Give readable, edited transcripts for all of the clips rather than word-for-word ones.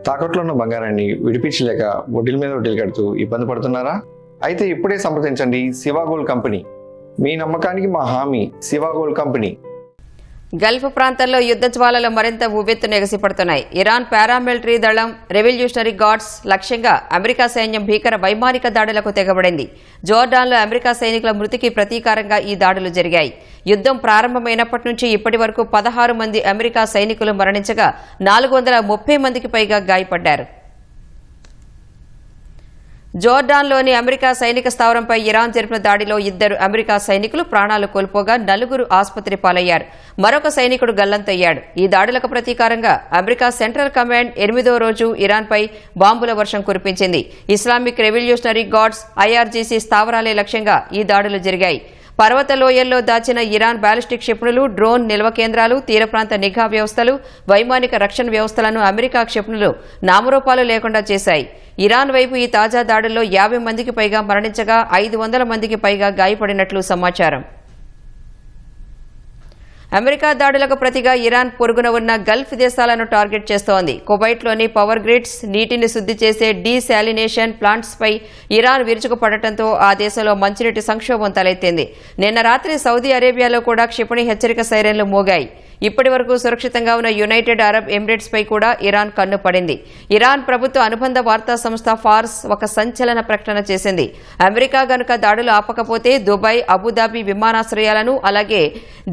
తాకట్లో ఉన్న బంగారాన్ని విడిపించలేక వడ్డీల మీద వడ్డీలు కడుతూ ఇబ్బంది పడుతున్నారా? అయితే ఇప్పుడే సంప్రదించండి శివ గోల్డ్ కంపెనీ. మీ నమ్మకానికి మా హామీ శివ గోల్డ్ కంపెనీ. గల్ఫ్ ప్రాంతంలో యుద్ధ జ్వాలలు మరింత ఉవ్వెత్తున ఎగసిపడుతున్నాయి. ఇరాన్ పారామిలిటరీ దళం రెవల్యూషనరీ గార్డ్స్ లక్ష్యంగా అమెరికా సైన్యం భీకర వైమానిక దాడులకు తెగబడింది. జోర్డాన్లో అమెరికా సైనికుల మృతికి ప్రతీకారంగా ఈ దాడులు జరిగాయి. యుద్ధం ప్రారంభమైనప్పటి నుంచి ఇప్పటి వరకు 16 మంది అమెరికా సైనికులు మరణించగా 430 మందికి పైగా గాయపడ్డారు. జోర్డాన్లోని అమెరికా సైనిక స్థావరంపై ఇరాన్ జరిపిన దాడిలో 2 అమెరికా సైనికులు ప్రాణాలు కోల్పోగా 4 ఆసుపత్రి పాలయ్యారు. మరొక సైనికుడు గల్లంతయ్యాడు. ఈ దాడులకు ప్రతీకారంగా అమెరికా సెంట్రల్ కమాండ్ 8వ రోజు ఇరాన్పై బాంబుల వర్షం కురిపించింది. ఇస్లామిక్ రెవల్యూషనరీ గార్డ్స్ ఐఆర్జీసీ స్థావరాలే లక్ష్యంగా ఈ దాడులు జరిగాయి. పర్వత లోయల్లో దాచిన ఇరాన్ బాలిస్టిక్ క్షిపణులు, డ్రోన్ నిల్వ కేంద్రాలు, తీర ప్రాంత నిఘా వ్యవస్థలు, వైమానిక రక్షణ వ్యవస్థలను అమెరికా క్షిపణులు నామరూపాలు లేకుండా చేశాయి. ఇరాన్ వైపు ఈ తాజా దాడుల్లో 50 మందికి పైగా మరణించగా 500 మందికి పైగా గాయపడినట్లు సమాచారం. అమెరికా దాడులకు ప్రతిగా ఇరాన్ పొరుగున ఉన్న గల్ఫ్ దేశాలను టార్గెట్ చేస్తోంది. కువైట్లోని పవర్ గ్రిడ్స్, నీటిని శుద్ధి చేసే డీశాలినేషన్ ప్లాంట్స్పై ఇరాన్ విరుచుకుపడటంతో ఆ దేశంలో మంచినీటి సంక్షోభం తలెత్తింది. నిన్న రాత్రి సౌదీ అరేబియాలో కూడా క్షిపణి హెచ్చరిక సైరన్లు మోగాయి. ఇప్పటి వరకు సురక్షితంగా ఉన్న యునైటెడ్ అరబ్ ఎమిరేట్స్ పై కూడా ఇరాన్ కన్ను పడింది. ఇరాన్ ప్రభుత్వ అనుబంధ వార్తా సంస్థ ఫార్స్ ఒక సంచలన ప్రకటన చేసింది. అమెరికా గనుక దాడులు ఆపకపోతే దుబాయ్, అబుదాబి విమానాశ్రయాలను, అలాగే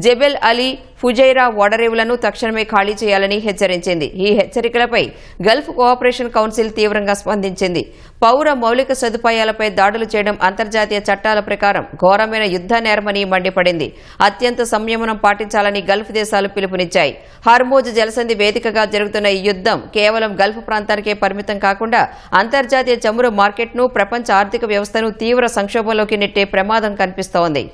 జబెల్ అలీ, ఫుజైరా ఓడరేవులను తక్షణమే ఖాళీ చేయాలని హెచ్చరించింది. ఈ హెచ్చరికలపై గల్ఫ్ కోఆపరేషన్ కౌన్సిల్ తీవ్రంగా స్పందించింది. పౌర మౌలిక సదుపాయాలపై దాడులు చేయడం అంతర్జాతీయ చట్టాల ప్రకారం ఘోరమైన యుద్ధ నేరమని మండిపడింది. అత్యంత సంయమనం పాటించాలని గల్ఫ్ దేశాలు పిలుపునిచ్చాయి. హార్మోజ్ జలసంధి వేదికగా జరుగుతున్న ఈ యుద్ధం కేవలం గల్ఫ్ ప్రాంతానికే పరిమితం కాకుండా అంతర్జాతీయ చమురు మార్కెట్ను, ప్రపంచ ఆర్థిక వ్యవస్థను తీవ్ర సంక్షోభంలోకి నెట్టే ప్రమాదం కనిపిస్తోంది.